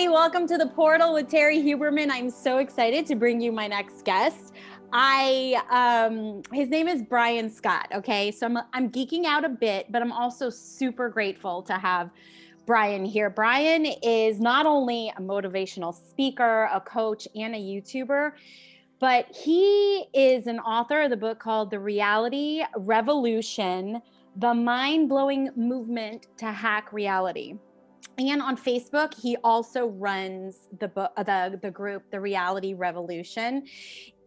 everybody. Welcome to The Portal with Terrie Huberman. I'm so excited to bring you my next guest. His name is Brian Scott. Okay. So I'm geeking out a bit, but I'm also super grateful to have Brian here. Brian is not only a motivational speaker, a coach, and a YouTuber, but he is an author of the book called The Reality Revolution, The Mind-Blowing Movement to Hack Reality. And on Facebook, he also runs the group, The Reality Revolution.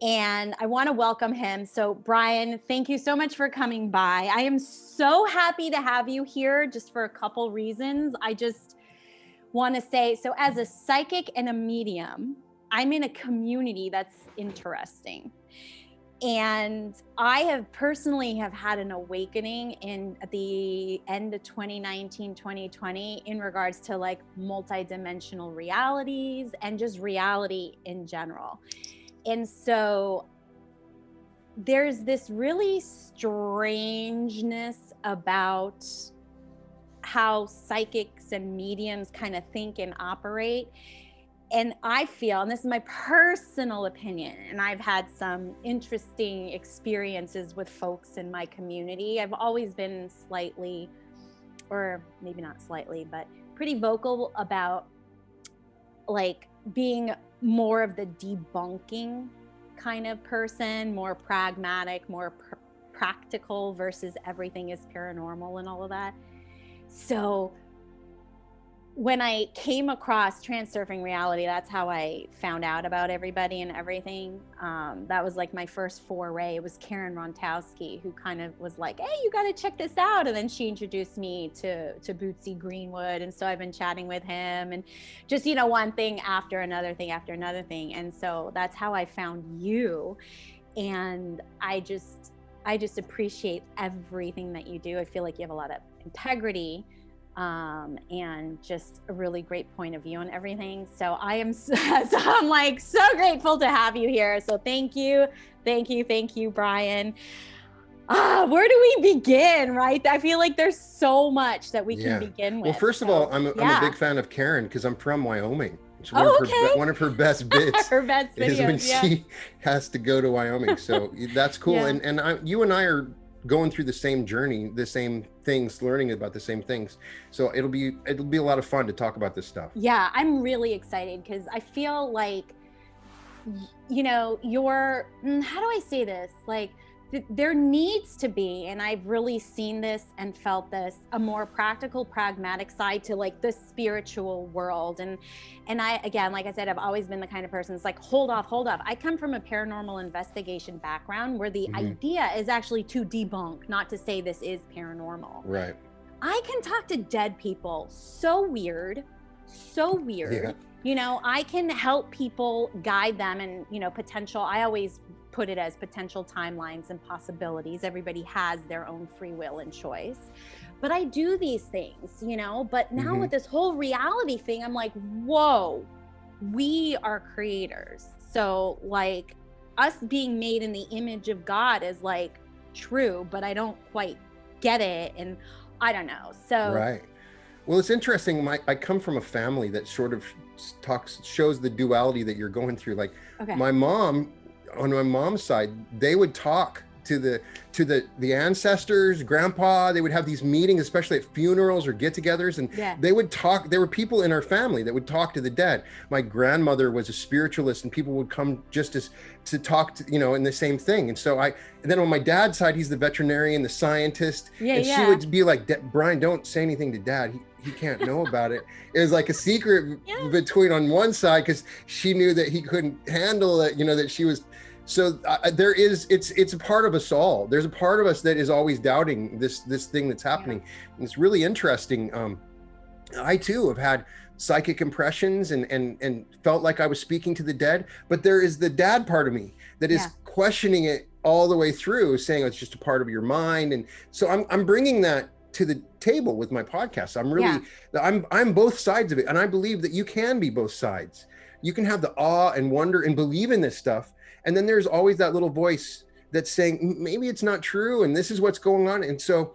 And I want to welcome him. So Brian, thank you so much for coming by. I am so happy to have you here just for a couple reasons. I just want to say, so as a psychic and a medium, I'm in a community that's interesting. And I have personally had an awakening in at the end of 2019, 2020 in regards to like multidimensional realities and just reality in general. And so there's this really strangeness about how psychics and mediums kind of think and operate. And I feel, and this is my personal opinion, and I've had some interesting experiences with folks in my community. I've always been slightly, or maybe not slightly, but pretty vocal about like being more of the debunking kind of person, more pragmatic, more practical versus everything is paranormal and all of that. So when I came across Transurfing Reality, that's how I found out about everybody and everything. That was like my first foray. It was Karen Rontowski who kind of was like, hey, you got to check this out. And then she introduced me to Bootsy Greenwood. And so I've been chatting with him and just, one thing after another thing after another thing. And so that's how I found you. And I just appreciate everything that you do. I feel like you have a lot of integrity. And just a really great point of view on everything. So I'm like so grateful to have you here. So thank you, Brian. Where do we begin, right? I feel like there's so much that we can begin with. Well, first of all, I'm a big fan of Karen because I'm from Wyoming. It's one of her best bits her best videos, is when she has to go to Wyoming. So that's cool. Yeah. And you and I are going through the same journey, the same things, learning about the same things. So it'll be a lot of fun to talk about this stuff. Yeah, I'm really excited because I feel like, how do I say this? Like there needs to be, and I've really seen this and felt this, a more practical, pragmatic side to like the spiritual world. And I, again, like I said, I've always been the kind of person that's like, hold off. I come from a paranormal investigation background where the idea is actually to debunk, not to say this is paranormal. Right. I can talk to dead people. So weird. Yeah. I can help people, guide them and, potential. I always put it as potential timelines and possibilities. Everybody has their own free will and choice. But I do these things, but now with this whole reality thing, I'm like, whoa, we are creators. So like us being made in the image of God is like true, but I don't quite get it. And I don't know. So. Right. Well, it's interesting. I come from a family that sort of shows the duality that you're going through. Like my mom, on my mom's side, they would talk to the ancestors, grandpa. They would have these meetings, especially at funerals or get-togethers, and they would talk. There were people in our family that would talk to the dead. My grandmother was a spiritualist, and people would come just to talk to, in the same thing. And so and then on my dad's side, he's the veterinarian, the scientist, she would be like, Brian, don't say anything to Dad. He can't know about it. It was like a secret between on one side because she knew that he couldn't handle it, that she was. So it's a part of us all. There's a part of us that is always doubting this thing that's happening. And it's really interesting. I too have had psychic impressions and felt like I was speaking to the dead, but there is the dad part of me that is questioning it all the way through, saying it's just a part of your mind. And so I'm bringing that to the table with my podcast. I'm both sides of it. And I believe that you can be both sides. You can have the awe and wonder and believe in this stuff. And then there's always that little voice that's saying, maybe it's not true. And this is what's going on. And so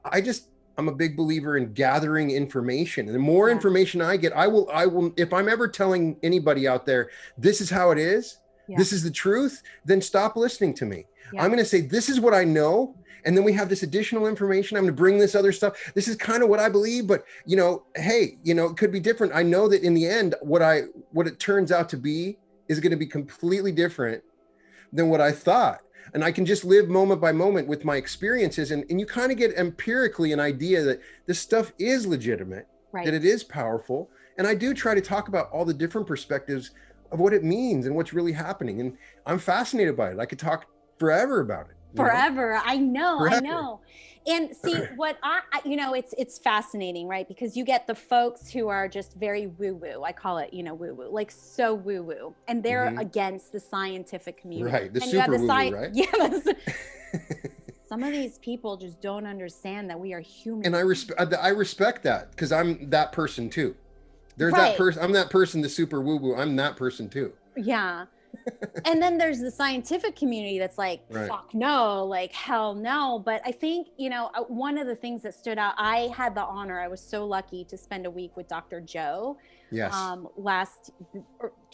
I just I'm a big believer in gathering information. And the more information I get, I will, if I'm ever telling anybody out there, this is how it is, this is the truth, then stop listening to me. I'm going to say, this is what I know. And then we have this additional information. I'm going to bring this other stuff. This is kind of what I believe, but hey, it could be different. I know that in the end, what it turns out to be is going to be completely different than what I thought. And I can just live moment by moment with my experiences. And you kind of get empirically an idea that this stuff is legitimate, that it is powerful. And I do try to talk about all the different perspectives of what it means and what's really happening. And I'm fascinated by it. I could talk forever about it. Forever. I know. And see what it's fascinating, right? Because you get the folks who are just very woo-woo. I call it, woo-woo, like so woo-woo. And they're against the scientific community. Right. The super woo-woo, right? Yes. Some of these people just don't understand that we are human. And I respect that, because I'm that person too. There's that person. I'm that person, the super woo-woo. I'm that person too. Yeah. And then there's the scientific community that's like, fuck no, like hell no. But I think, one of the things that stood out, I had the honor, I was so lucky to spend a week with Dr. Joe. Yes.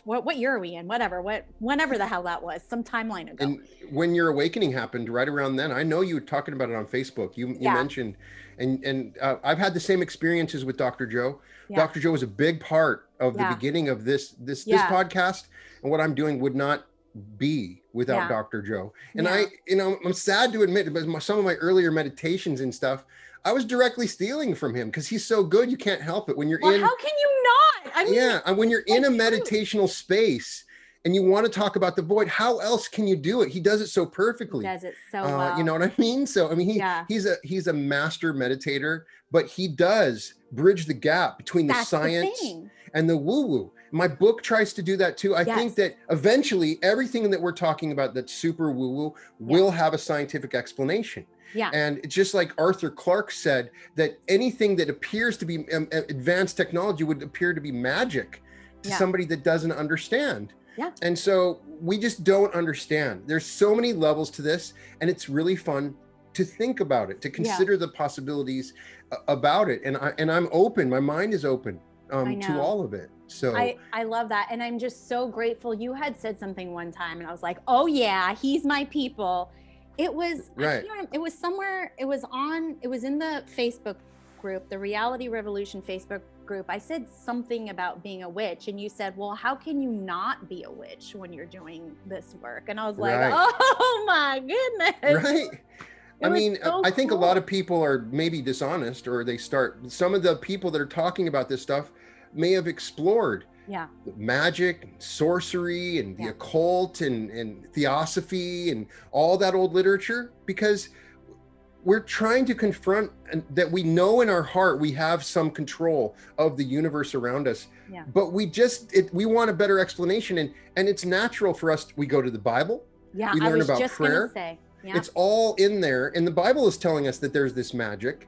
What year are we in? Whenever the hell that was, some timeline ago. And when your awakening happened, right around then, I know you were talking about it on Facebook. You mentioned, and I've had the same experiences with Dr. Joe. Yeah. Dr. Joe was a big part of the beginning of this podcast, and what I'm doing would not be without Dr. Joe. And I'm sad to admit, but some of my earlier meditations and stuff, I was directly stealing from him, because he's so good. You can't help it when you're in. How can you not? I mean, and when you're in a meditational space and you want to talk about the void, how else can you do it? He does it so perfectly. He does it so well. You know what I mean? So I mean, he's a master meditator, but he does bridge the gap between the science and the woo-woo. My book tries to do that too. I think that eventually everything that we're talking about that's super woo-woo will have a scientific explanation. Yeah. And it's just like Arthur Clarke said, that anything that appears to be advanced technology would appear to be magic to somebody that doesn't understand. Yeah. And so we just don't understand. There's so many levels to this, and it's really fun to think about it, to consider the possibilities about it. And I'm open. My mind is open to all of it. So I love that. And I'm just so grateful. You had said something one time and I was like, oh yeah, he's my people. It was, it was somewhere, it was in the Facebook group, the Reality Revolution Facebook group. I said something about being a witch, and you said, well, how can you not be a witch when you're doing this work? And I was like, oh my goodness. Right. I mean, I think a lot of people are maybe dishonest, or some of the people that are talking about this stuff may have explored magic, and sorcery, and the occult, and theosophy, and all that old literature, because we're trying to confront that we know in our heart we have some control of the universe around us, but we want a better explanation, and it's natural for us. We go to the Bible, we learn about prayer. It's all in there, and the Bible is telling us that there's this magic.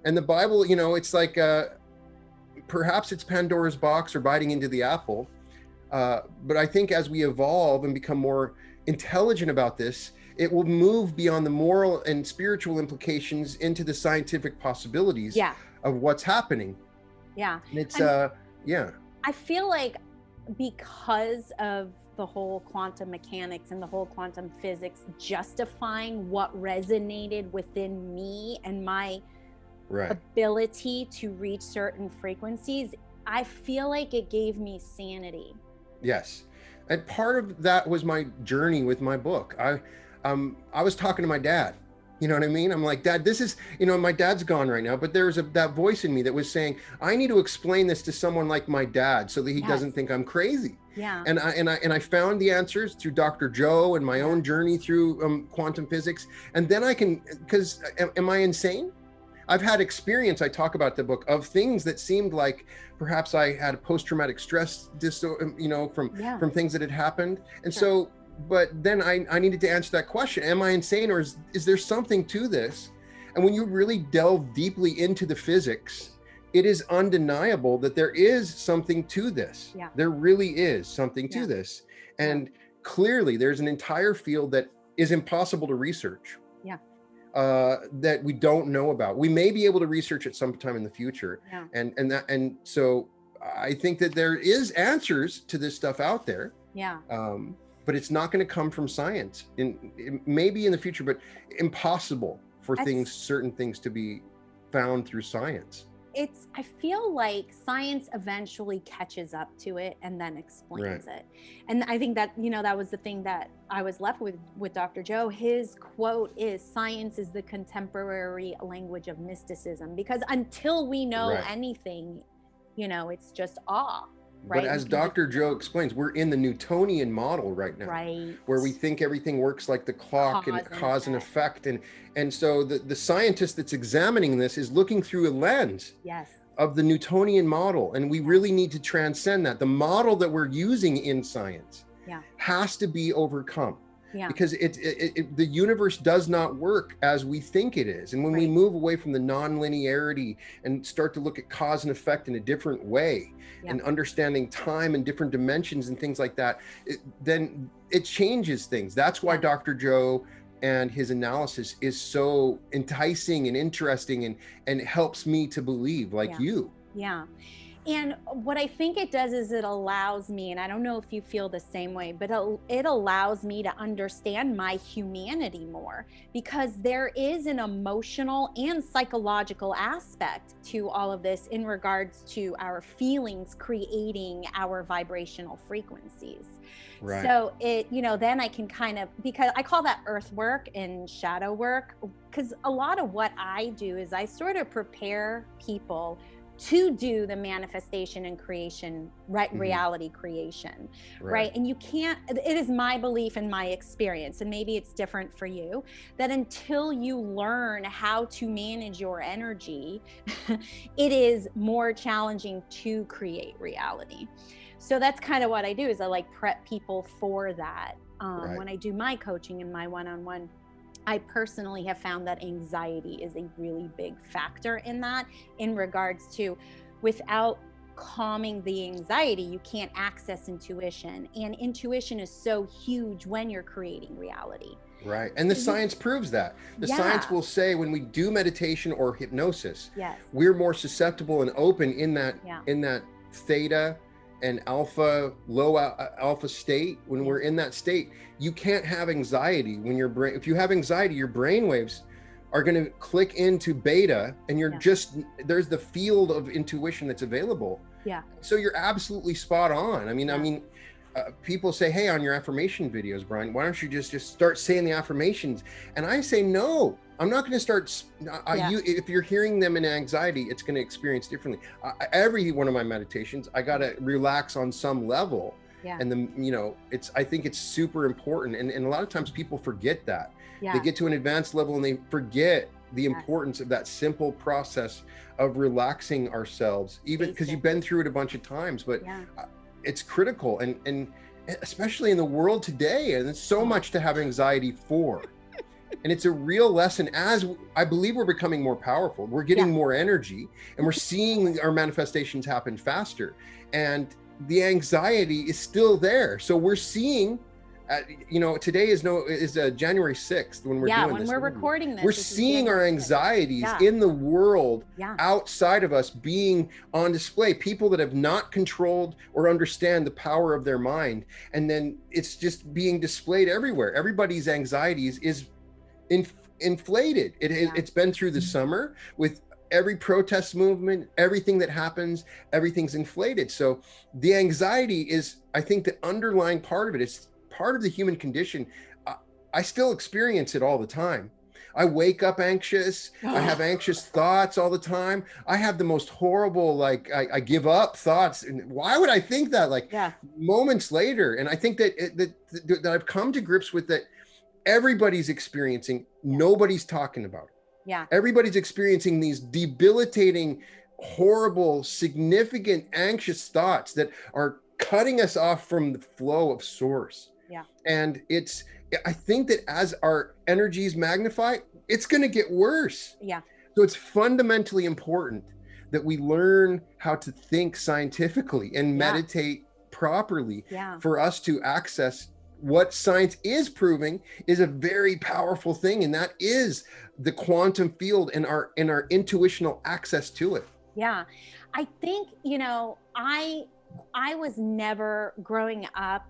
And the Bible, it's like perhaps it's Pandora's box or biting into the apple. But I think as we evolve and become more intelligent about this, it will move beyond the moral and spiritual implications into the scientific possibilities of what's happening. Yeah. And it's, I feel like because of the whole quantum mechanics and the whole quantum physics justifying what resonated within me and my ability to reach certain frequencies, I feel like it gave me sanity. Yes. And part of that was my journey with my book. I was talking to my dad, you know what I mean? I'm like, Dad, this is, my dad's gone right now, but there's that voice in me that was saying, I need to explain this to someone like my dad so that he doesn't think I'm crazy. Yeah. And I found the answers through Dr. Joe and my own journey through quantum physics. And then because am I insane? I've had experience, I talk about the book, of things that seemed like perhaps I had a post-traumatic stress disorder, from things that had happened. And so, but then I needed to answer that question. Am I insane, or is there something to this? And when you really delve deeply into the physics, it is undeniable that there is something to this. Yeah. There really is something to this. And clearly there's an entire field that is impossible to research. Yeah. that we don't know about. We may be able to research it sometime in the future. Yeah. And so I think that there is answers to this stuff out there. Yeah. But it's not going to come from science. Maybe in the future, but impossible for certain things to be found through science. I feel like science eventually catches up to it and then explains it. And I think that, that was the thing that I was left with Dr. Joe. His quote is, "Science is the contemporary language of mysticism," because until we know anything, it's just awe. Right. But as Dr. Joe explains, we're in the Newtonian model right now, where we think everything works like the clock and cause and effect. And so the scientist that's examining this is looking through a lens of the Newtonian model. And we really need to transcend that. The model that we're using in science has to be overcome. Because the universe does not work as we think it is. And when we move away from the non-linearity and start to look at cause and effect in a different way and understanding time and different dimensions and things like that, then it changes things. That's why Dr. Joe and his analysis is so enticing and interesting and helps me to believe like you. Yeah. And what I think it does is it allows me, and I don't know if you feel the same way, but it allows me to understand my humanity more, because there is an emotional and psychological aspect to all of this in regards to our feelings creating our vibrational frequencies. So then I can because I call that earth work and shadow work, because a lot of what I do is I sort of prepare people to do the manifestation and creation, reality creation, right? And you can't, it is my belief and my experience, and maybe it's different for you, that until you learn how to manage your energy, it is more challenging to create reality. So that's kind of what I do, is I prep people for that. When I do my coaching and my one-on-one, I personally have found that anxiety is a really big factor in that, in regards to, without calming the anxiety, you can't access intuition. And intuition is so huge when you're creating reality. Right. And the science proves that. The science will say when we do meditation or hypnosis, we're more susceptible and open in that theta and low alpha state. When we're in that state, you can't have anxiety when your brain, if you have anxiety, your brain waves are going to click into beta, and you're there's the field of intuition that's available. So you're absolutely spot on. I mean, people say, "Hey, on your affirmation videos, Brian, why don't you just start saying the affirmations?" And I say, no, I'm not going to start. If you're hearing them in anxiety, it's going to experience differently. Every one of my meditations, I got to relax on some level. And I think it's super important. And a lot of times people forget that. They get to an advanced level and they forget the importance of that simple process of relaxing ourselves, even because you've been through it a bunch of times, but it's critical. And especially in the world today, and there's so much to have anxiety for. And it's a real lesson. As I believe we're becoming more powerful, we're getting more energy, and we're seeing our manifestations happen faster. And the anxiety is still there. So we're seeing, today is January 6th when we're doing when this. we're recording this. We're seeing our anxieties in the world outside of us being on display. People that have not controlled or understand the power of their mind. And then it's just being displayed everywhere. Everybody's anxieties is inflated. It's been through the summer with every protest movement, everything that happens, everything's inflated. So the anxiety is, I think, the underlying part of it. It's part of the human condition. I still experience it all the time. I wake up anxious. I have anxious thoughts all the time. I have the most horrible, I give up thoughts. And why would I think that? Moments later. And I think that I've come to grips with that. Everybody's experiencing, nobody's talking about it. Everybody's experiencing these debilitating, horrible, significant, anxious thoughts that are cutting us off from the flow of source. And I think that as our energies magnify, it's going to get worse. So it's fundamentally important that we learn how to think scientifically and meditate properly for us to access what science is proving is a very powerful thing, and that is the quantum field and our intuitional access to it. Yeah. I think, you know, I was never growing up,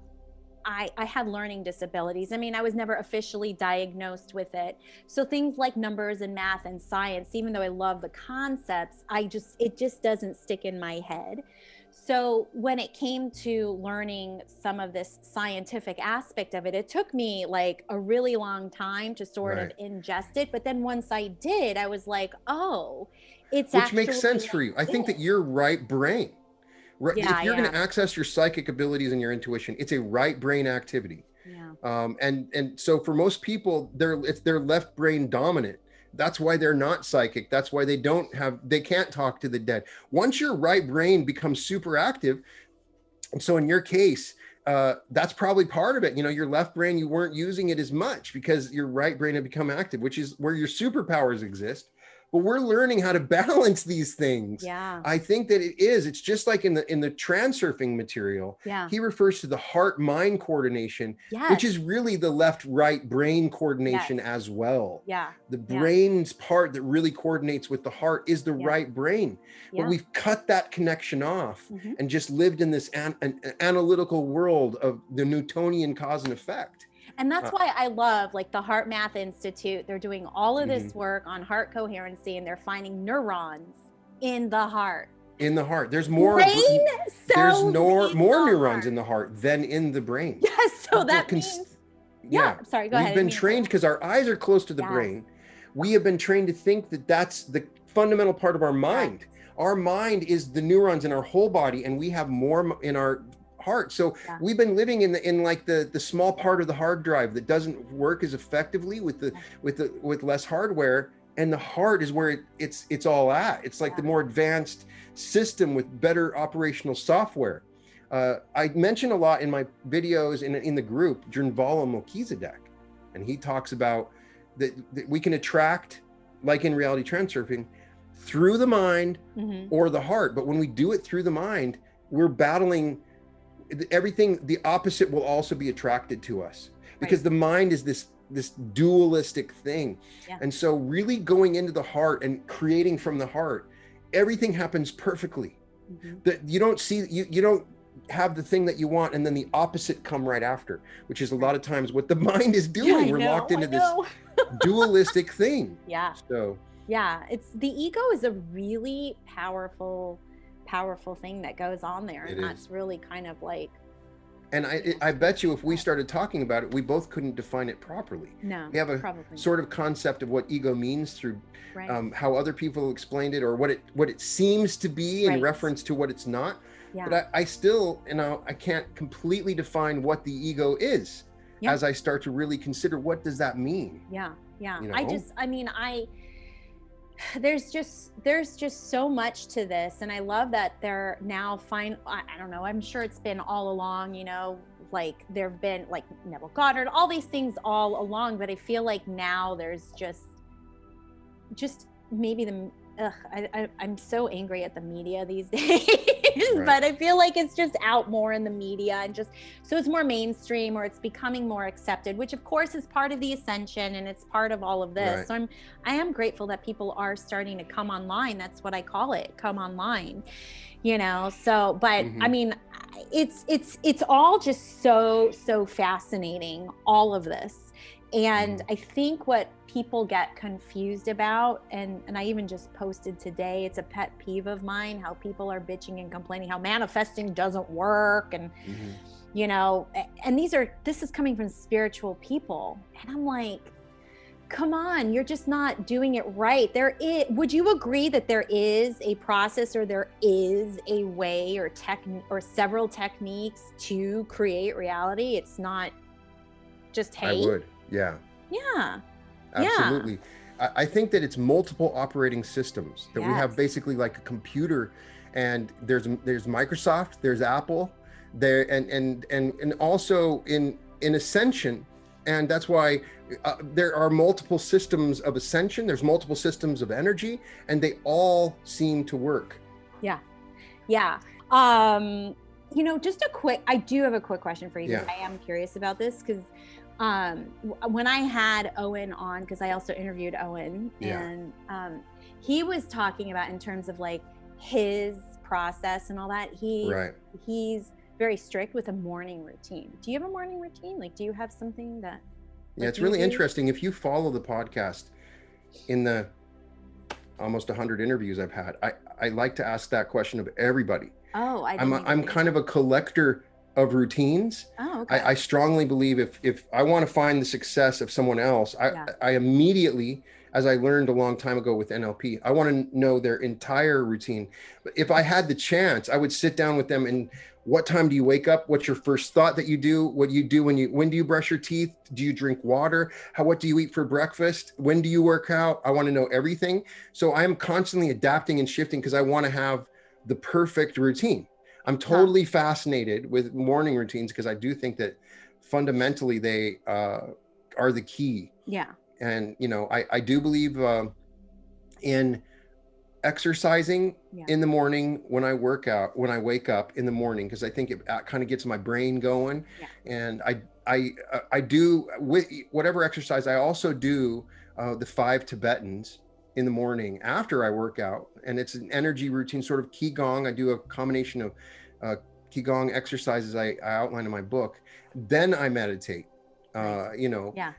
I had learning disabilities. I mean, I was never officially diagnosed with it. So things like numbers and math and science, even though I love the concepts, it just doesn't stick in my head. So when it came to learning some of this scientific aspect of it, it took me like a really long time to sort of ingest it. But then once I did, I was like, oh, it's Which actually makes sense for you. I think that you're right brain. Right, yeah, if you're going to access your psychic abilities and your intuition, it's a right brain activity. Yeah. And so for most people, they're left brain dominant. That's why they're not psychic. That's why they can't talk to the dead. Once your right brain becomes super active, and so in your case, that's probably part of it. You know, your left brain, you weren't using it as much because your right brain had become active, which is where your superpowers exist. But we're learning how to balance these things. Yeah. I think that it's just like in the transurfing material. Yeah. He refers to the heart-mind coordination, Yes. which is really the left-right brain coordination as well. Yeah. The brain's part that really coordinates with the heart is the right brain. But we've cut that connection off and just lived in this an analytical world of the Newtonian cause and effect. And that's why I love like the Heart Math Institute. They're doing all of this work on heart coherency, and they're finding neurons in the heart. In the heart. There's more there's more neurons in the heart than in the brain. Yes, so that means sorry, go ahead. We've been trained because our eyes are close to the brain. We have been trained to think that that's the fundamental part of our mind. Our mind is the neurons in our whole body, and we have more in our heart. So we've been living in like the small part of the hard drive that doesn't work as effectively with less hardware, and the heart is where it's all at. It's like the more advanced system with better operational software. I mention a lot in my videos in the group Drinvala Melchizedek, and he talks about that we can attract, like in reality transurfing, through the mind or the heart. But when we do it through the mind, we're battling everything. The opposite will also be attracted to us because the mind is this dualistic thing. And so really going into the heart and creating from the heart, everything happens perfectly. That you don't see, you don't have the thing that you want and then the opposite come right after, which is a lot of times what the mind is doing. We're locked into this dualistic thing. So it's the ego is a really powerful thing that goes on there, and that's really kind of like, and I bet you if we started talking about it, we both couldn't define it properly. No, we have a sort of concept of what ego means through how other people explained it, or what it seems to be in reference to what it's not. But I still, I can't completely define what the ego is as I start to really consider what does that mean. You know? There's just so much to this, and I love that they're now I don't know, I'm sure it's been all along, you know, like there've been like Neville Goddard, all these things all along, but I feel like now there's just maybe I'm so angry at the media these days, but I feel like it's just out more in the media, and just so it's more mainstream, or it's becoming more accepted, which of course is part of the ascension and it's part of all of this. So I am grateful that people are starting to come online. That's what I call it, come online, you know. So but I mean, it's all just so fascinating, all of this. And I think what people get confused about, and I even just posted today, it's a pet peeve of mine, how people are bitching and complaining how manifesting doesn't work, and you know, and this is coming from spiritual people, and I'm like, come on, you're just not doing it right. Would you agree that there is a process, or there is a way or several techniques to create reality? It's not just hate. I would. Absolutely. I think that it's multiple operating systems that we have, basically like a computer, and there's Microsoft, there's Apple there, and also in ascension, and that's why there are multiple systems of ascension, there's multiple systems of energy, and they all seem to work. Just I do have a quick question for you, because Yeah. I am curious about this, because when I had Owen on, because I also interviewed Owen, Yeah. and he was talking about, in terms of like his process and all that, Right. he's very strict with a morning routine. Do you have a morning routine? Like, do you have something that Yeah, it's you really do? interesting. If you follow the podcast, in the almost 100 interviews I've had, I like to ask that question of everybody. Oh, I didn't even I'm think kind of a collector of routines. Oh, okay. I strongly believe if I want to find the success of someone else, Yeah. I immediately, as I learned a long time ago with NLP, I want to know their entire routine. But if I had the chance, I would sit down with them and, what time do you wake up? What's your first thought that you do? What do you do when do you brush your teeth? Do you drink water? What do you eat for breakfast? When do you work out? I want to know everything. So I'm constantly adapting and shifting, because I want to have the perfect routine. I'm totally fascinated with morning routines, because I do think that fundamentally they are the key. Yeah. And, I do believe in exercising in the morning when I wake up in the morning, because I think it kind of gets my brain going. Yeah. And I do, with whatever exercise, I also do the 5 Tibetans in the morning after I work out, and it's an energy routine, sort of qigong. I do a combination of qigong exercises I outline in my book. Then I meditate. Yeah.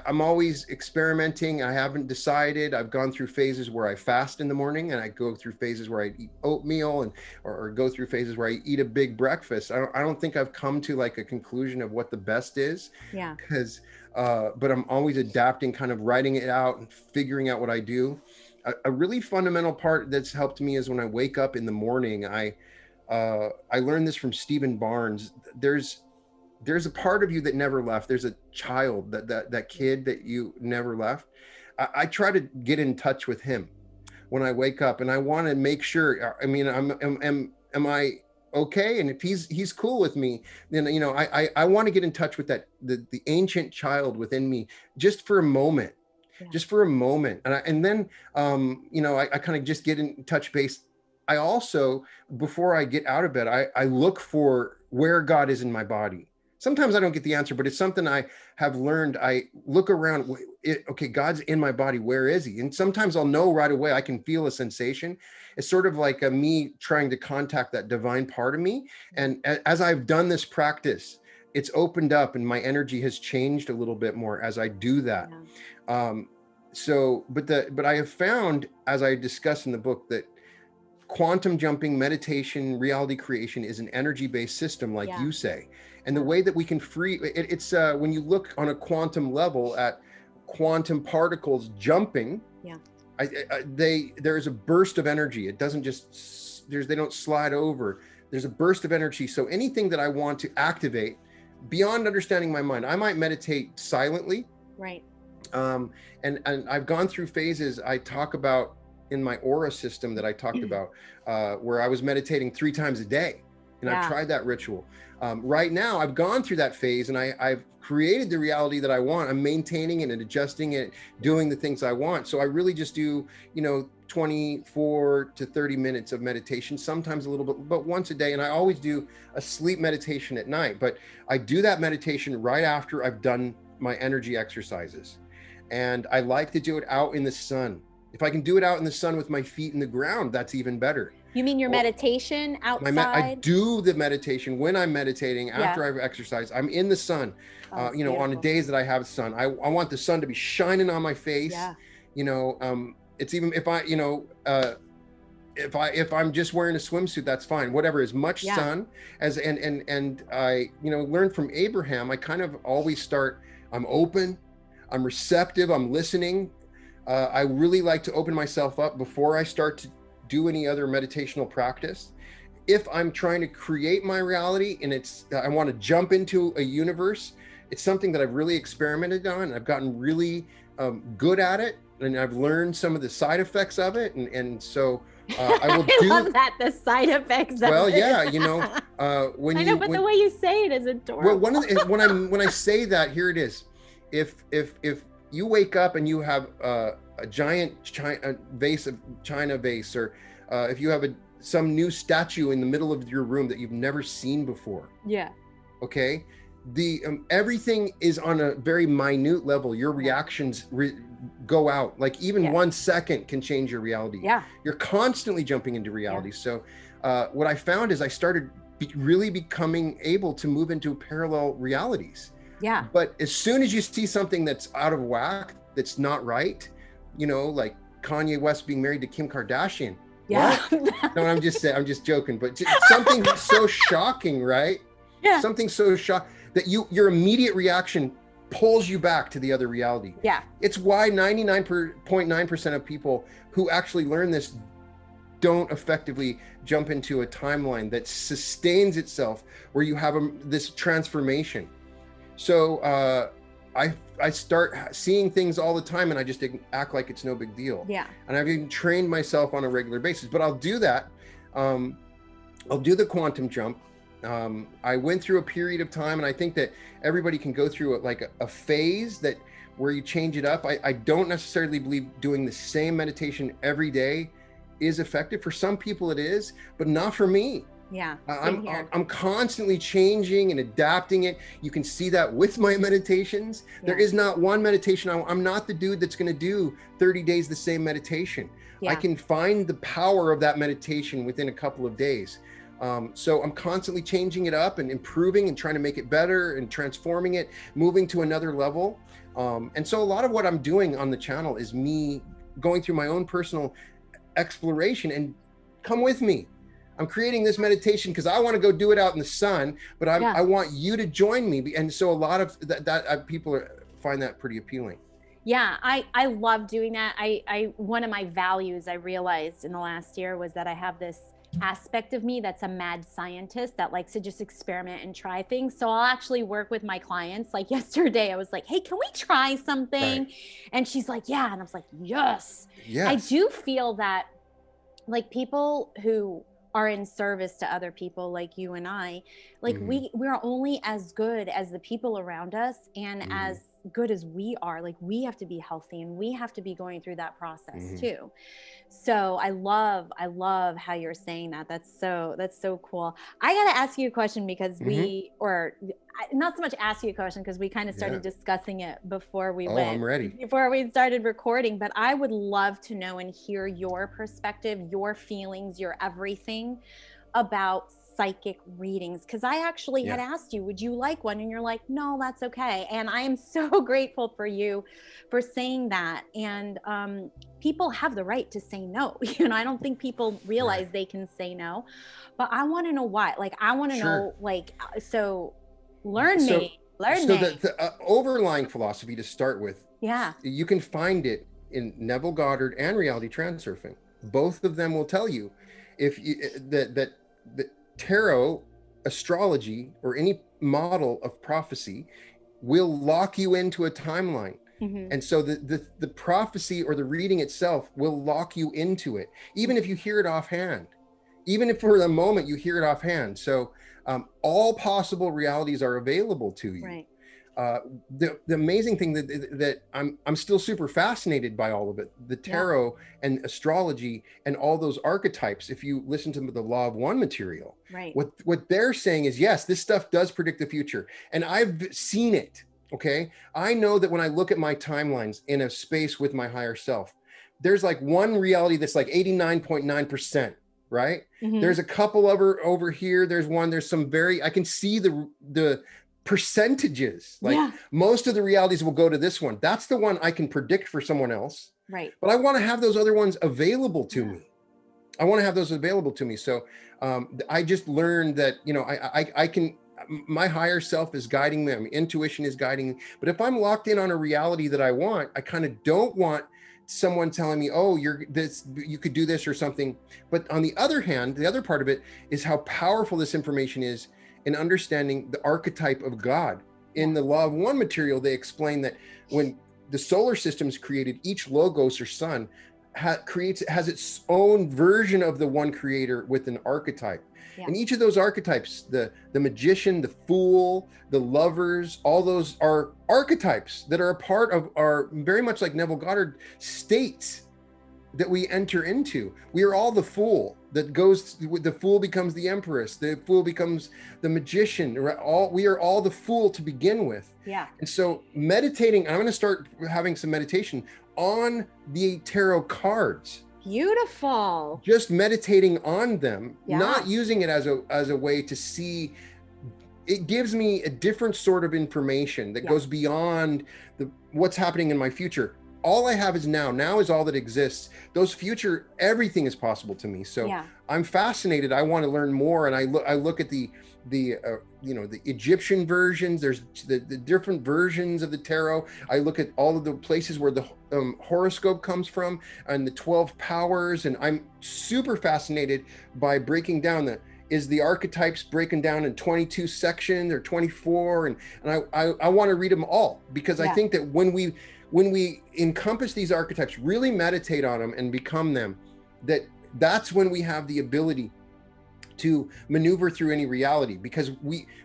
I'm always experimenting. I haven't decided. I've gone through phases where I fast in the morning, and I go through phases where I eat oatmeal, or go through phases where I eat a big breakfast. I don't think I've come to like a conclusion of what the best is. Yeah. Because, but I'm always adapting, kind of writing it out and figuring out what I do. A really fundamental part that's helped me is when I wake up in the morning. I learned this from Stephen Barnes. There's a part of you that never left. There's a child, that kid that you never left. I try to get in touch with him when I wake up, and I want to make sure. I mean, am I okay? And if he's cool with me, then I want to get in touch with the ancient child within me, just for a moment. Yeah. Just for a moment. And then I kind of just get in touch base. I also, before I get out of bed, I look for where God is in my body. Sometimes I don't get the answer, but it's something I have learned. I look around. Okay, God's in my body. Where is he? And sometimes I'll know right away. I can feel a sensation. It's sort of like me trying to contact that divine part of me. And as I've done this practice, it's opened up, and my energy has changed a little bit more as I do that. Yeah. But I have found, as I discuss in the book, that quantum jumping, meditation, reality creation is an energy-based system, like you say. And the way that we can it's when you look on a quantum level at quantum particles jumping, there's a burst of energy. It doesn't just, they don't slide over. There's a burst of energy. So anything that I want to activate beyond understanding my mind, I might meditate silently. Right. And I've gone through phases. I talk about in my aura system that I talked about, where I was meditating 3 times a day. And I've tried that ritual. Right now, I've gone through that phase, and I've created the reality that I want. I'm maintaining it and adjusting it, doing the things I want. So I really just do, 24 to 30 minutes of meditation, sometimes a little bit, but once a day. And I always do a sleep meditation at night. But I do that meditation right after I've done my energy exercises. And I like to do it out in the sun. If I can do it out in the sun with my feet in the ground, that's even better. You mean your meditation outside? I do the meditation when I'm meditating after I've exercised. I'm in the sun, on the days that I have sun. I want the sun to be shining on my face. Yeah. It's even if if I'm just wearing a swimsuit, that's fine. Whatever, as much sun as, and I, learned from Abraham, I kind of always start, I'm open, I'm receptive, I'm listening. I really like to open myself up before I start to do any other meditational practice. If I'm trying to create my reality and I want to jump into a universe, it's something that I've really experimented on. I've gotten really good at it, and I've learned some of the side effects of it. And so I will I love that, the side effects of it. Well, yeah, when the way you say it is adorable. Well, when I say that, here it is. If you wake up and you have a giant vase of China vase, or if you have a some new statue in the middle of your room that you've never seen before. Yeah. Okay. Everything is on a very minute level. Your reactions go out. Like even 1 second can change your reality. Yeah. You're constantly jumping into reality. So what I found is I started really becoming able to move into parallel realities. Yeah. But as soon as you see something that's out of whack, that's not right, you know, like Kanye West being married to Kim Kardashian. Yeah. What? No, I'm just joking, but something so shocking, right? Yeah. Something so shocking that your immediate reaction pulls you back to the other reality. Yeah. It's why 99.9% of people who actually learn this don't effectively jump into a timeline that sustains itself, where you have this transformation. So I start seeing things all the time, and I just act like it's no big deal. Yeah. And I've even trained myself on a regular basis, but I'll do that. I'll do the quantum jump. I went through a period of time, and I think that everybody can go through a phase where you change it up. I don't necessarily believe doing the same meditation every day is effective. For some people it is, but not for me. Yeah. I'm constantly changing and adapting it. You can see that with my meditations. Yeah. There is not one meditation. I'm not the dude that's going to do 30 days the same meditation. Yeah. I can find the power of that meditation within a couple of days. So I'm constantly changing it up and improving and trying to make it better and transforming it, moving to another level. And so a lot of what I'm doing on the channel is me going through my own personal exploration. And come with me. I'm creating this meditation because I want to go do it out in the sun, but I want you to join me. And so a lot of that people find that pretty appealing. Yeah, I love doing that. One of my values I realized in the last year was that I have this aspect of me that's a mad scientist that likes to just experiment and try things. So I'll actually work with my clients. Like yesterday, I was like, hey, can we try something? Right. And she's like, yeah. And I was like, yes. I do feel that like people who are in service to other people like you and I, like we're only as good as the people around us, and as good as we are. Like we have to be healthy, and we have to be going through that process too. So I love how you're saying that. That's so cool. I got to ask you a question because not so much ask you a question because we kind of started discussing it before we I'm ready. Before we started recording, but I would love to know and hear your perspective, your feelings, your everything about psychic readings, because I actually had asked you, would you like one? And you're like, no, that's okay. And I am so grateful for you for saying that. And people have the right to say no. You know, I don't think people realize they can say no, but I want to know why. Like, I want to know, like, so learn me. The overlying philosophy to start with, you can find it in Neville Goddard and Reality Transurfing. Both of them will tell you that tarot, astrology, or any model of prophecy will lock you into a timeline. And so the prophecy or the reading itself will lock you into it, even if you hear it offhand, even if for the moment you hear it offhand. So all possible realities are available to you. Right. The amazing thing that I'm still super fascinated by all of it, the tarot and astrology and all those archetypes. If you listen to the Law of One material, what they're saying is, yes, this stuff does predict the future. And I've seen it. Okay. I know that when I look at my timelines in a space with my higher self, there's like one reality that's like 89.9%. Right. There's a couple over here. There's some I can see the percentages, like most of the realities will go to this one. That's the one I can predict for someone else. Right. But I want to have those other ones available to me. I want to have those available to me. So I just learned that, you know, I can, my higher self is guiding me. My intuition is guiding me. But if I'm locked in on a reality that I want, I kind of don't want someone telling me, oh, you could do this or something. But on the other hand, the other part of it is how powerful this information is in understanding the archetype of God. In the Law of One material, they explain that when the solar system is created, each logos or sun has its own version of the one creator with an archetype. And each of those archetypes, the magician, the fool, the lovers, all those are archetypes that are a part of our, very much like Neville Goddard states, that we enter into. We are all the fool. that goes, the fool becomes the empress, the fool becomes the magician. We are all the fool to begin with. Yeah. And so meditating, I'm going to start having some meditation on the tarot cards. Beautiful. Just meditating on them, Yeah. not using it as a way to see. It gives me a different sort of information that goes beyond what's happening in my future. All I have is now. Now is all that exists. Those future, everything is possible to me. So I'm fascinated. I want to learn more. And I look at the Egyptian versions. There's the different versions of the tarot. I look at all of the places where the horoscope comes from and the 12 powers. And I'm super fascinated by breaking down the archetypes broken down in 22 sections or 24. And I want to read them all, because I think that when we encompass these archetypes, really meditate on them and become them, that's when we have the ability to maneuver through any reality, because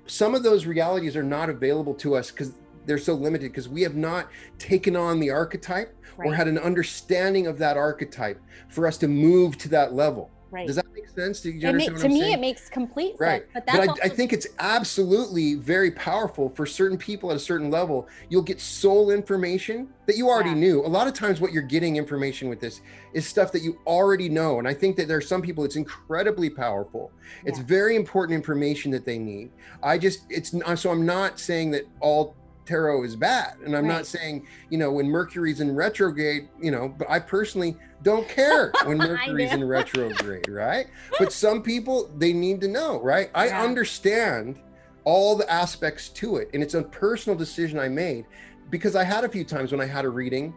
some of those realities are not available to us because they're so limited, because we have not taken on the archetype or had an understanding of that archetype for us to move to that level. Does that make sense? Do you understand what I'm saying? It makes complete sense. But I think it's absolutely very powerful for certain people at a certain level. You'll get soul information that you already knew. A lot of times what you're getting information with this is stuff that you already know. And I think that there are some people, it's incredibly powerful. It's very important information that they need. So I'm not saying that all tarot is bad. And I'm not saying, when Mercury's in retrograde, but I personally don't care when Mercury's in retrograde, right? But some people, they need to know, right? I understand all the aspects to it. And it's a personal decision I made, because I had a few times when I had a reading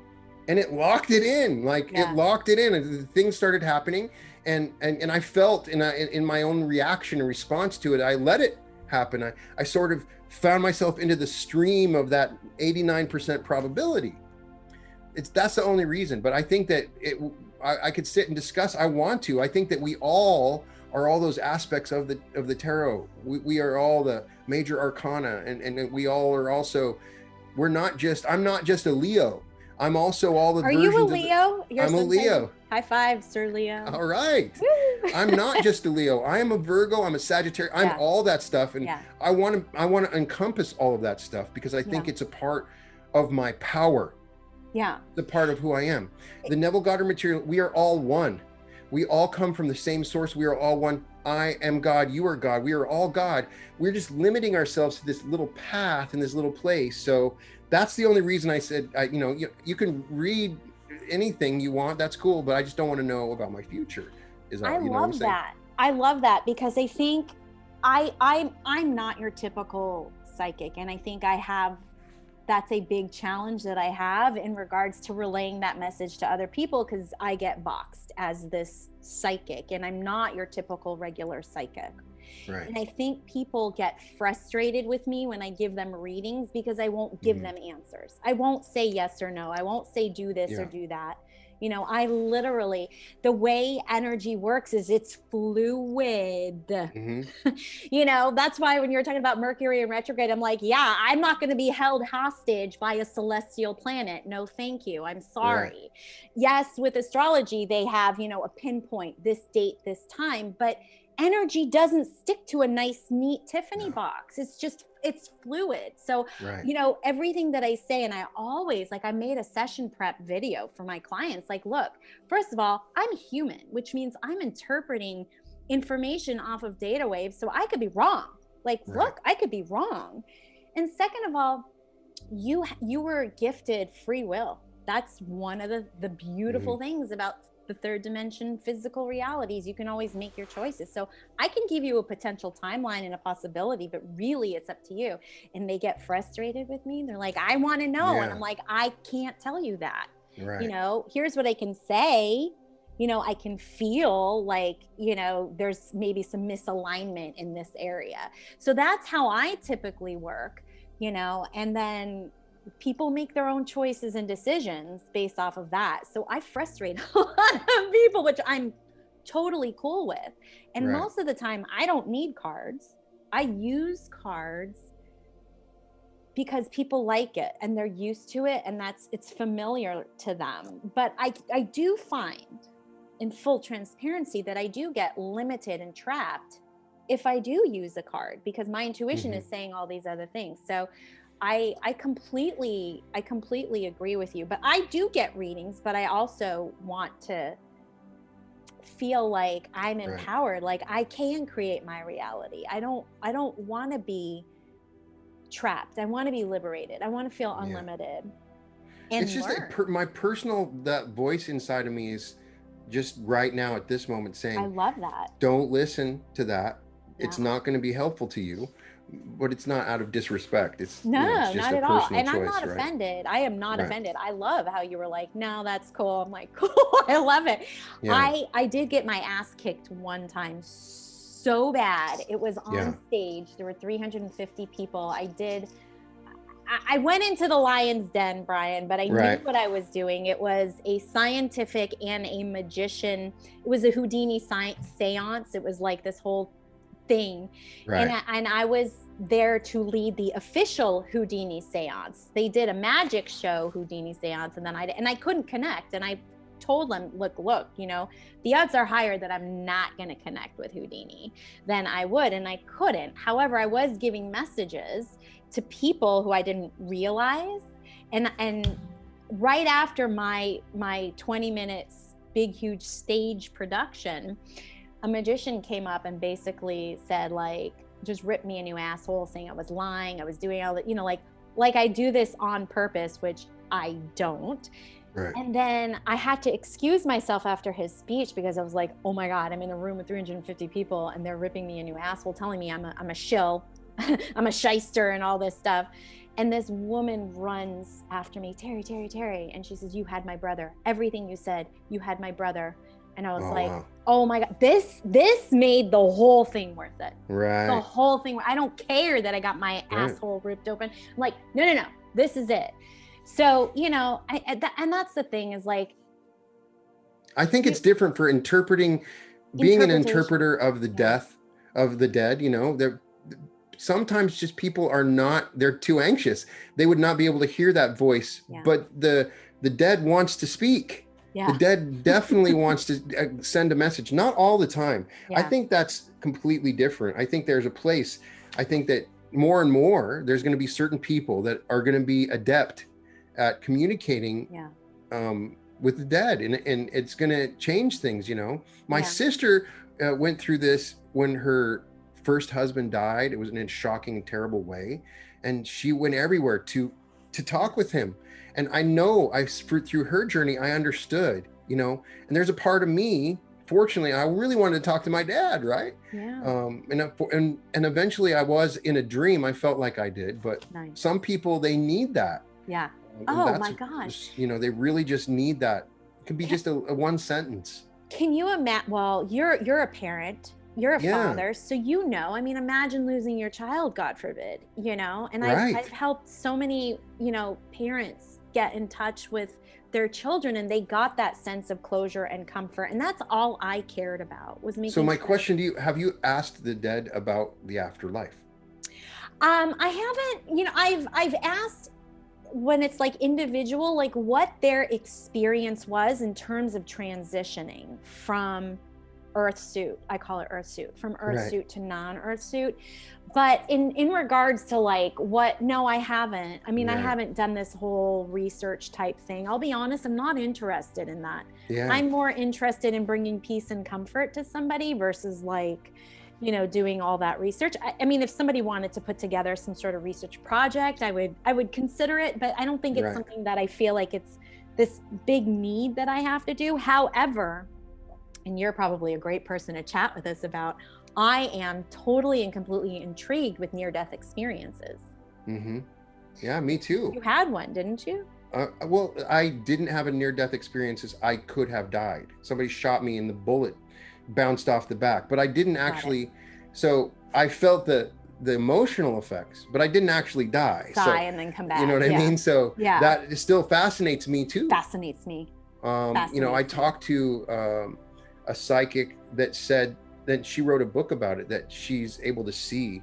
and it locked it in, it locked it in, and things started happening. And I felt in my own reaction and response to it, I let it happen. I sort of found myself into the stream of that 89% probability. That's the only reason. But I think that I could sit and discuss. I think that we all are all those aspects of the tarot. We are all the major arcana, and we all are also. I'm not just a Leo. I'm also all the. Are you a Leo? I'm a Leo. High five, Sir Leo. All right. I'm not just a Leo. I am a Virgo. I'm a Sagittarius. I'm all that stuff, and I want to encompass all of that stuff, because I think it's a part of my power. Yeah. The part of who I am. The Neville Goddard material, we are all one. We all come from the same source. We are all one. I am God. You are God. We are all God. We're just limiting ourselves to this little path in this little place. So that's the only reason I said, you can read anything you want. That's cool. But I just don't want to know about my future. I love that. I love that, because I think I'm not your typical psychic. And I think that's a big challenge that I have in regards to relaying that message to other people, because I get boxed as this psychic, and I'm not your typical regular psychic. Right. And I think people get frustrated with me when I give them readings, because I won't give them answers. I won't say yes or no. I won't say do this or do that. I literally, the way energy works is it's fluid. That's why when you're talking about Mercury in retrograde, I'm like, I'm not going to be held hostage by a celestial planet. No, thank you. I'm sorry. Right. Yes, with astrology, they have, a pinpoint, this date, this time, but energy doesn't stick to a nice, neat Tiffany box. It's fluid. So, everything that I say, and I always, I made a session prep video for my clients. Look, first of all, I'm human, which means I'm interpreting information off of data waves. So I could be wrong. Look, I could be wrong. And second of all, you were gifted free will. That's one of the beautiful things about the third dimension physical realities. You can always make your choices. So I can give you a potential timeline and a possibility, but really it's up to you. And they get frustrated with me. They're like, I want to know. And I'm like, I can't tell you that. Right. Here's what I can say. I can feel there's maybe some misalignment in this area. So that's how I typically work, and then people make their own choices and decisions based off of that. So I frustrate a lot of people, which I'm totally cool with. And most of the time I don't need cards. I use cards because people like it and they're used to it, and it's familiar to them. But I do find, in full transparency that I do get limited and trapped if I do use a card, because my intuition is saying all these other things. So I completely agree with you. But I do get readings, but I also want to feel like I'm empowered, like I can create my reality. I don't want to be trapped. I want to be liberated. I want to feel unlimited. And it's just my personal, that voice inside of me is just right now at this moment saying, I love that. Don't listen to that. Yeah. It's not going to be helpful to you. But it's not out of disrespect. It's it's just not at all. And choice, I'm not offended. I am not offended. I love how you were like, no, that's cool. I'm like, cool. I love it. Yeah. I did get my ass kicked one time so bad. It was on stage. There were 350 people. I went into the lion's den, Brian, but I knew what I was doing. It was a scientific and a magician. It was a Houdini seance. It was like this whole thing. And I was there to lead the official Houdini seance. They did a magic show Houdini seance, and then I couldn't connect. And I told them, look, the odds are higher that I'm not going to connect with Houdini than I would, and I couldn't. However, I was giving messages to people who I didn't realize. And right after my 20 minutes big, huge stage production, a magician came up and basically said, like, just ripped me a new asshole, saying I was lying, I was doing all that, like I do this on purpose, which I don't. And then I had to excuse myself after his speech because I was like, oh my God, I'm in a room with 350 people and they're ripping me a new asshole, telling me I'm a shill, I'm a shyster and all this stuff. And this woman runs after me, Terrie. And she says, you had my brother. Everything you said, you had my brother. And I was oh my God, this made the whole thing worth it. The whole thing. I don't care that I got my asshole ripped open. I'm like, no, this is it. So, and that's the thing is like, I think it's different for being an interpreter of the death of the dead, sometimes just people they're too anxious. They would not be able to hear that voice, but the dead wants to speak. The dead definitely wants to send a message, not all the time. I think that's completely different. I think there's a place. I think that more and more, there's going to be certain people that are going to be adept at communicating with the dead. And it's going to change things, My sister went through this when her first husband died. It was in a shocking, terrible way. And she went everywhere to talk with him. And I know through her journey, I understood, and there's a part of me, fortunately, I really wanted to talk to my dad. Right. Yeah. And eventually I was in a dream. I felt like I did, but some people, they need that. Yeah. Oh my gosh. They really just need that. It could be just a one sentence. Can you imagine? Well, you're a parent. You're a father, so imagine losing your child, God forbid, and I've helped so many, parents get in touch with their children, and they got that sense of closure and comfort, and that's all I cared about, was making So my question to you, have you asked the dead about the afterlife? I haven't, I've asked when it's like individual, like what their experience was in terms of transitioning from earth suit. I call it earth suit, from earth suit to non-earth suit. But in regards to like no, I haven't. I haven't done this whole research type thing. I'll be honest, I'm not interested in that. I'm more interested in bringing peace and comfort to somebody versus like, doing all that research. If somebody wanted to put together some sort of research project, I would consider it, but I don't think it's something that I feel like it's this big need that I have to do. However, and you're probably a great person to chat with us about, I am totally and completely intrigued with near-death experiences. Mm-hmm. Yeah, me too. You had one, didn't you? Well, I didn't have a near-death experiences. I could have died. Somebody shot me and the bullet bounced off the back, but I didn't actually. So I felt the emotional effects, but I didn't actually die. And then come back. You know what I mean? So that still fascinates me too. Fascinates me. I talked to a psychic that said that she wrote a book about it, that she's able to see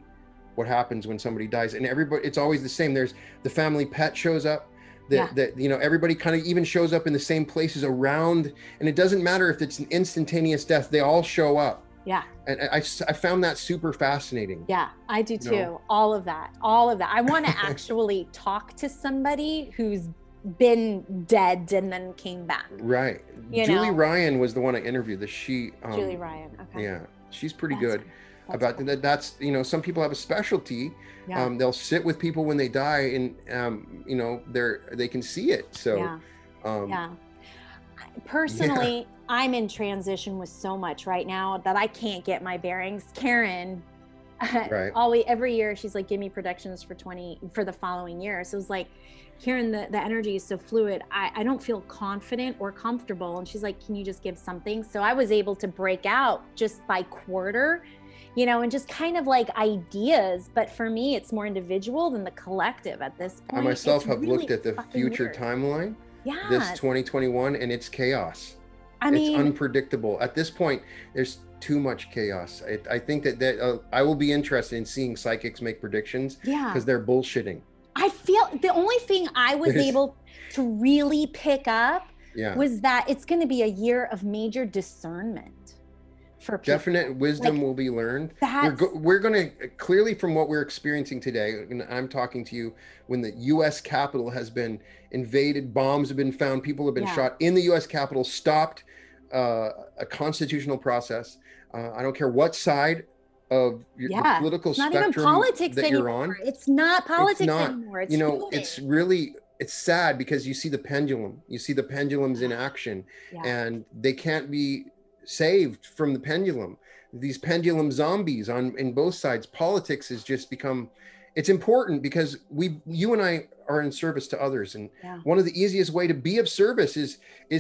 what happens when somebody dies, and everybody, it's always the same. There's the family pet shows up, that you know, everybody kind of even shows up in the same places around, and it doesn't matter if it's an instantaneous death, they all show up. Yeah. And I found that super fascinating. Yeah, I do too. All of that. I want to actually talk to somebody who's been dead and then came back. Right. Julie Ryan was the one I interviewed. Julie Ryan. Okay. Yeah, she's pretty good about cool. That. That's, you know, some people have a specialty. Yeah. They'll sit with people when they die, and you know, they can see it. So personally, I'm in transition with so much right now that I can't get my bearings. Karen, every year she's like, give me predictions for the following year. So it's like, Karen, the energy is so fluid. I don't feel confident or comfortable. And she's like, can you just give something? So I was able to break out just by quarter, you know, and just kind of like ideas. But for me, it's more individual than the collective at this point. I myself have really looked at the future timeline. Yeah. This 2021, and it's chaos. I mean, it's unpredictable. At this point, there's too much chaos. I think that I will be interested in seeing psychics make predictions, because they're bullshitting. I feel the only thing I was able to really pick up was that it's going to be a year of major discernment for people. Definite wisdom will be learned. We're going to, clearly from what we're experiencing today, and I'm talking to you when the U.S. Capitol has been invaded, bombs have been found, people have been shot in the U.S. Capitol, stopped a constitutional process. I don't care what side of the political spectrum that you're on. It's not politics anymore. It's, you know, it's sad, because you see the pendulum. You see the pendulums in action, and they can't be saved from the pendulum. These pendulum zombies in both sides. Politics has just become, it's important because you and I are in service to others, and one of the easiest way to be of service is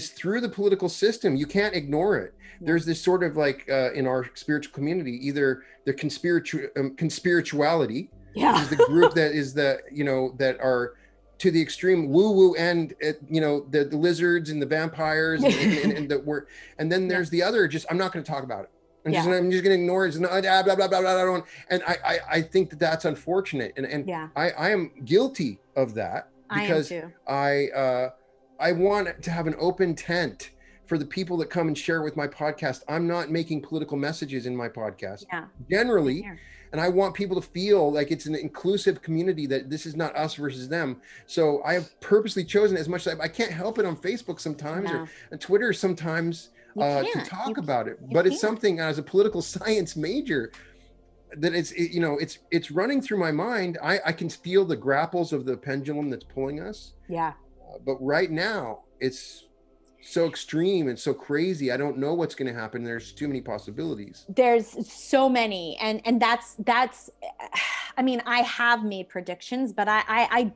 through the political system. You can't ignore it. There's this sort of like in our spiritual community, either the conspirituality, which is the group that is that are to the extreme woo end, you know, the lizards and the vampires, and then there's the other, just, I'm not going to talk about it. I'm just going to ignore it. Blah, blah, blah, blah, blah. And I think that's unfortunate. And I am guilty of that, because I want to have an open tent for the people that come and share with my podcast. I'm not making political messages in my podcast generally. And I want people to feel like it's an inclusive community, that this is not us versus them. So I have purposely chosen, as much as I can't help it on Facebook sometimes or on Twitter sometimes, to talk about it. But it's something, as a political science major, that it's running through my mind. I can feel the grapples of the pendulum that's pulling us. But right now it's so extreme and so crazy. I don't know what's going to happen. There's too many possibilities. There's so many, and that's I mean, I have made predictions, but I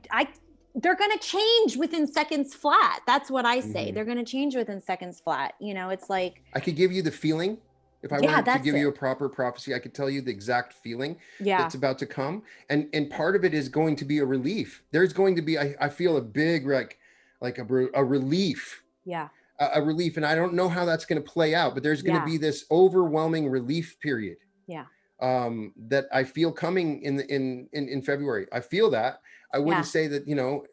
they're going to change within seconds flat. That's what I say. They're going to change within seconds flat. You know, it's like, I could give you the feeling. If I wanted to give you a proper prophecy, I could tell you the exact feeling that's about to come. And part of it is going to be a relief. There's going to be, I feel, a big, like a relief. A relief. And I don't know how that's going to play out, but there's going to be this overwhelming relief period. That I feel coming in February. I feel that. I wouldn't say that, you know,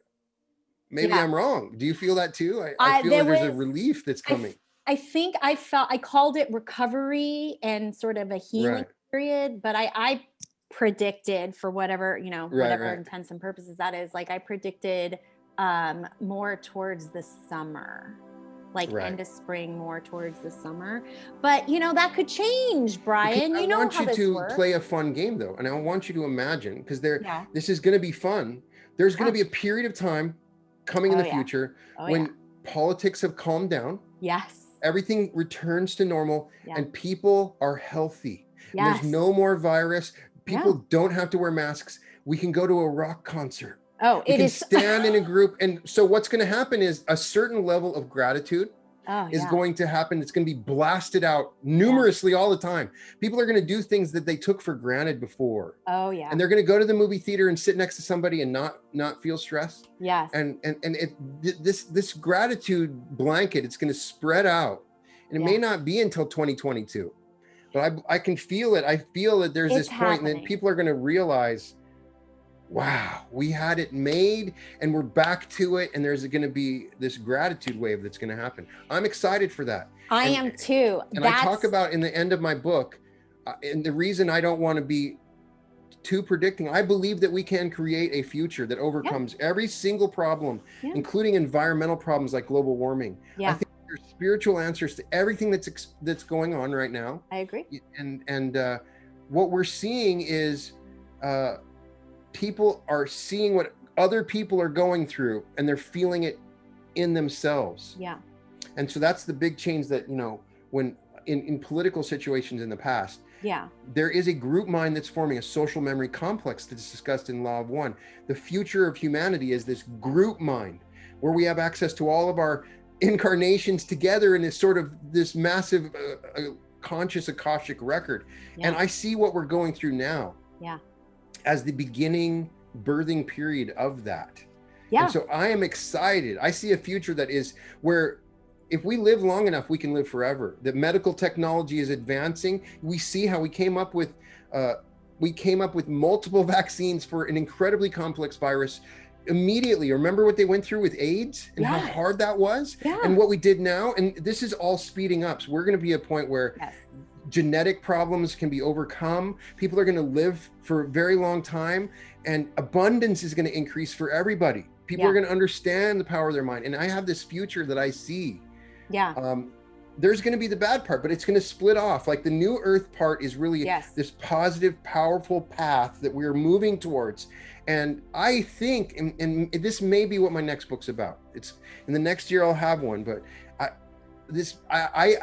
maybe I'm wrong. Do you feel that too? I feel like there's a relief that's coming. I think I called it recovery and sort of a healing period, but I predicted, for whatever, you know, whatever intents and purposes that is, like I predicted more towards the summer, like end of spring, more towards the summer. But you know, that could change, Brian. I want you to play a fun game though, and I want you to imagine, because this is going to be fun. There's going to be a period of time coming in the future when politics have calmed down. Everything returns to normal, and people are healthy. There's no more virus. People don't have to wear masks. We can go to a rock concert. We can stand in a group. And so what's going to happen is a certain level of gratitude is going to happen. It's going to be blasted out numerously all the time. People are going to do things that they took for granted before. And they're going to go to the movie theater and sit next to somebody and not feel stressed. And this gratitude blanket, it's going to spread out, and it may not be until 2022, but I can feel it. I feel that there's this point, and then people are going to realize wow, we had it made and we're back to it, and there's going to be this gratitude wave that's going to happen. I'm excited for that. I am too. And I talk about in the end of my book, and the reason I don't want to be too predicting, I believe that we can create a future that overcomes every single problem, including environmental problems like global warming. I think there's spiritual answers to everything that's going on right now. I agree. And what we're seeing is people are seeing what other people are going through, and they're feeling it in themselves. Yeah. And so that's the big change that, when in political situations in the past, there is a group mind that's forming, a social memory complex that's discussed in Law of One. The future of humanity is this group mind where we have access to all of our incarnations together in this sort of this massive conscious Akashic record. And I see what we're going through now as the beginning birthing period of that. And so I am excited. I see a future that is where if we live long enough, we can live forever. The medical technology is advancing. We see how we came up with multiple vaccines for an incredibly complex virus immediately. Remember what they went through with AIDS and how hard that was, and what we did now. And this is all speeding up. So we're going to be at a point where genetic problems can be overcome. People are going to live for a very long time, and abundance is going to increase for everybody. People are going to understand the power of their mind. And I have this future that I see. There's going to be the bad part, but it's going to split off. Like the new earth part is really this positive, powerful path that we're moving towards. And I think, and this may be what my next book's about. It's in the next year I'll have one, but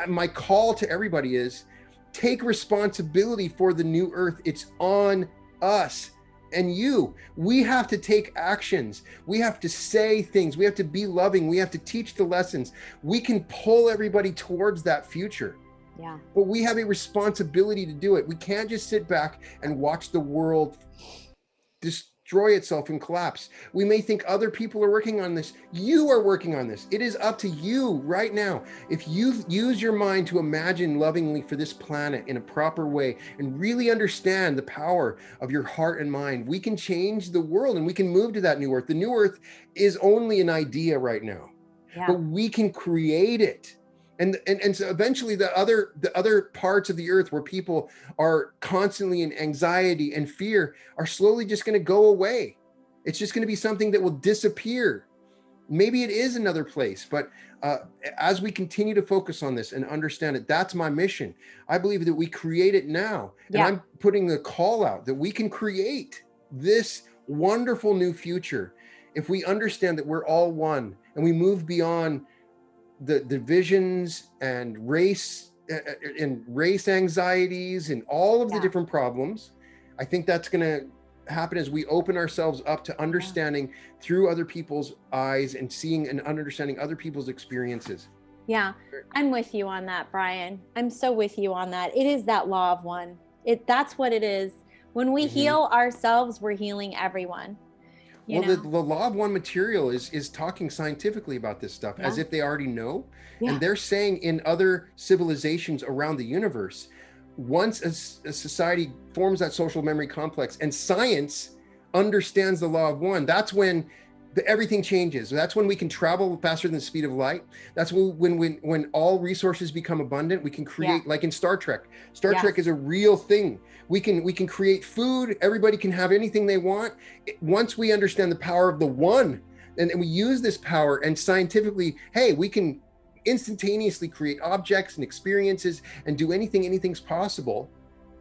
my call to everybody is take responsibility for the new earth. It's on us and you. We have to take actions. We have to say things. We have to be loving. We have to teach the lessons. We can pull everybody towards that future. But we have a responsibility to do it. We can't just sit back and watch the world destroy itself and collapse. We may think other people are working on this. You are working on this. It is up to you right now. If you use your mind to imagine lovingly for this planet in a proper way and really understand the power of your heart and mind, we can change the world and we can move to that new earth. The new earth is only an idea right now, but we can create it. And so eventually the other parts of the earth where people are constantly in anxiety and fear are slowly just going to go away. It's just going to be something that will disappear. Maybe it is another place, but as we continue to focus on this and understand it, that's my mission. I believe that we create it now. And I'm putting the call out that we can create this wonderful new future if we understand that we're all one and we move beyond the divisions and race anxieties and all of the different problems. I think that's going to happen as we open ourselves up to understanding through other people's eyes and seeing and understanding other people's experiences. I'm with you on that, Brian. I'm so with you on that. It is that law of one. That's what it is. When we heal ourselves, we're healing everyone. Well, the law of one material is talking scientifically about this stuff as if they already know. And they're saying in other civilizations around the universe, once a society forms that social memory complex and science understands the law of one, that's when everything changes. That's when we can travel faster than the speed of light. That's when all resources become abundant. We can create, like in Star Trek. Star Trek is a real thing. We can create food. Everybody can have anything they want. Once we understand the power of the one, and we use this power and scientifically, hey, we can instantaneously create objects and experiences and do anything's possible.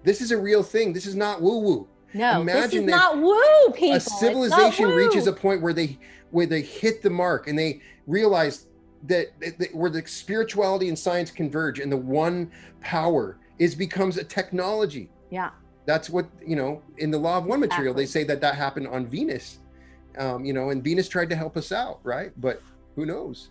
This is a real thing. This is not woo-woo. No, this is not woo, people. A civilization reaches a point where they hit the mark and they realize that where the spirituality and science converge and the one power becomes a technology. That's what, in the law of one material, they say that happened on Venus, and Venus tried to help us out, right? But who knows?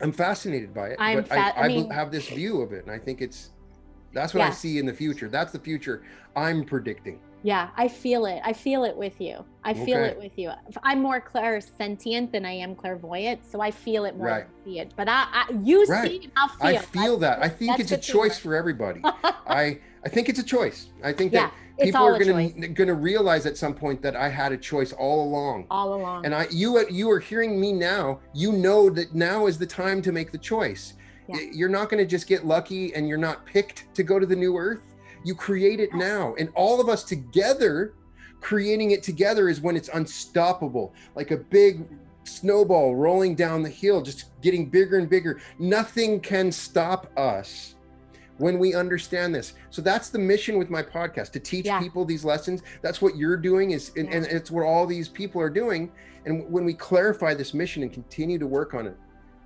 I'm fascinated by it, I have this view of it, and I think that's what I see in the future. That's the future I'm predicting. Yeah, I feel it. I feel it with you. I feel Okay. it with you. I'm more clairsentient than I am clairvoyant, so I feel it more Right. than I see it. But you Right. see and I'll I feel. feel that. I think That's it's a good choice teamwork. for everybody. I think it's a choice. I think Yeah, that it's people all are a choice. gonna realize at some point that I had a choice all along. All along. And you are hearing me now. You know that now is the time to make the choice. Yeah. You're not going to just get lucky and you're not picked to go to the new earth. You create it now, and all of us together creating it together is when it's unstoppable, like a big snowball rolling down the hill, just getting bigger and bigger. Nothing can stop us when we understand this. So that's the mission with my podcast, to teach people these lessons. That's what you're doing, and it's what all these people are doing. And when we clarify this mission and continue to work on it,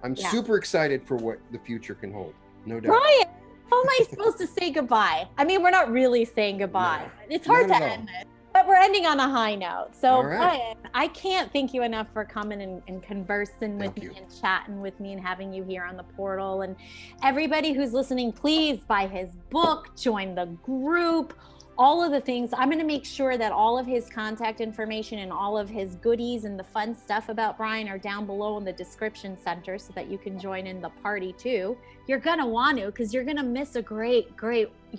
I'm super excited for what the future can hold. No doubt. Brian, how am I supposed to say goodbye? I mean, we're not really saying goodbye. No, it's hard to end this, but we're ending on a high note. So Brian, I can't thank you enough for coming and conversing with me and chatting with me and having you here on the portal. And everybody who's listening, please buy his book, join the group, all of the things. I'm going to make sure that all of his contact information and all of his goodies and the fun stuff about Brian are down below in the description center so that you can join in the party too. You're going to want to, because you're going to miss a great,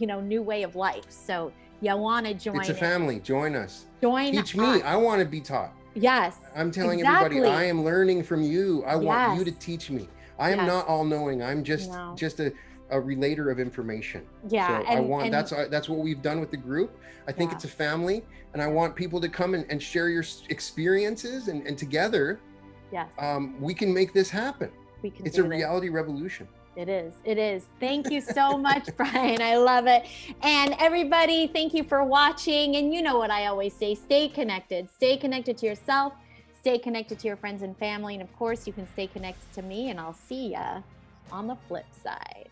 new way of life. So you want to join. It's a family. Join us. Teach me. I want to be taught. Yes. I'm telling everybody, I am learning from you. I want you to teach me. I am not all knowing. I'm just a relator of information. Yeah. So that's what we've done with the group. I think it's a family, and I want people to come and share your experiences, and together, we can make this happen. It's a reality revolution. It is. It is. Thank you so much, Brian. I love it. And everybody, thank you for watching. And you know what I always say, stay connected. Stay connected to yourself. Stay connected to your friends and family. And of course, you can stay connected to me, and I'll see ya on the flip side.